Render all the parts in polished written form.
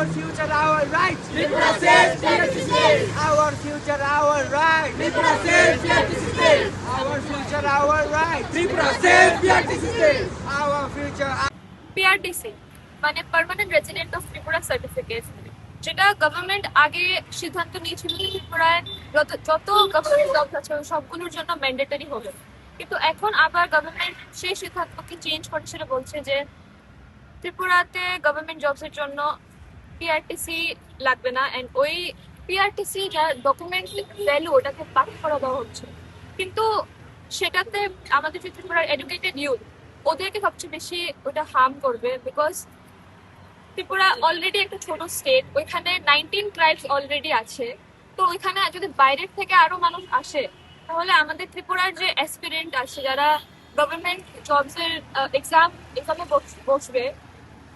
Our future, our rights. Tripura says PRTC. Our future, our rights. Tripura says PRTC. Our future, our rights. Tripura says PRTC. Our future. PRTC মানে permanent resident of Tripura certificate, যেটা government আগে সিদ্ধান্ত নিয়েছিল যে ত্রিপুরায় যত government job আছে সবগুলোর জন্য ম্যান্ডেটরি হবে, কিন্তু এখন আবার গভর্নমেন্ট সেই সিদ্ধান্তকে চেঞ্জ করে সেটা বলছে যে ত্রিপুরাতে গভর্নমেন্ট জবসের জন্য পিআরটিসি লাগবে না, অ্যান্ড ওই পিআরটিসি যা ডকুমেন্ট ভ্যালু ওটাকে বাদ করে দেওয়া হচ্ছে। কিন্তু সেটাতে আমাদের যে ত্রিপুরার এডুকেটেড ইউথ ওদেরকে সবচেয়ে বেশি ওটা হার্ম করবে, বিকজ ত্রিপুরা অলরেডি একটা ছোট স্টেট, ওইখানে 19 ট্রাইবস অলরেডি আছে। তো ওইখানে যদি বাইরের থেকে আরো মানুষ আসে তাহলে আমাদের ত্রিপুরার যে অ্যাসপিরেন্ট আছে যারা গভর্নমেন্ট জবস এর এক্সামে বসবে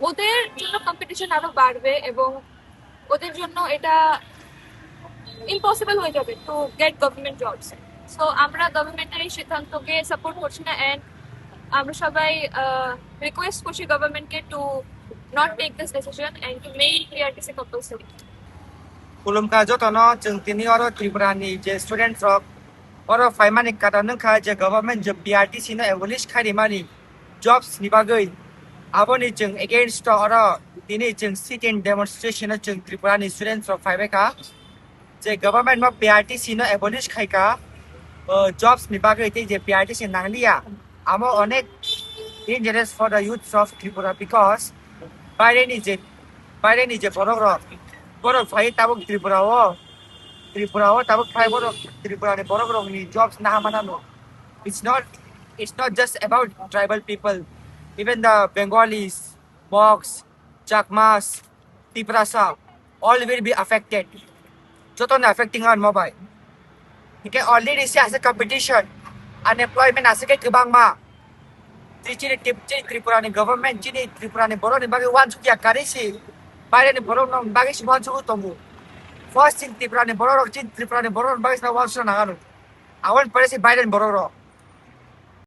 ওদের জন্য কম্পিটিশন আরো বাড়বে এবং ওদের জন্য এটা ইম্পসিবল হয়ে যাবে to get government jobs. So আমরা গভর্নমেন্টের এই সিদ্ধান্তকে সাপোর্ট করছি না, অ্যান্ড আমরা সবাই রিকোয়েস্ট করছি গভর্নমেন্টকে two not take this decision and to make PRTC compulsory. Kulum ka jotono jeng tini oro Tripura ni je student rok oro faimani kadang ka je government je PRTC no abolish khari mani jobs ni bagai aboni jeng against oro tini jeng sit in demonstration jeng Tripura ni student rok faibe ka je government no PRTC no abolish khai ka jobs ni bagai te je PRTC nanglia amo onek dangerous for the youth of Tripura because বাইরে নিজে বড় ভাই তাবক ত্রিপুরাও তাবক ভাই বড় ত্রিপুরানি বড় নি jobs না মানানো it's not just about tribal people, even the Bengalis, Moks, Chakmas, Tiprasa all will be affected. Joto na affecting on mobile. You can already see as a competition unemployment as a kebang ma Tripurani government jini Tripurani boroni bagi wan sukia karisi bayre ni boron nong bagi si wan suku tomu first thing Tripurani borok jin Tripurani boron bagi sa wan suna nganu awan paresi bayre ni bororo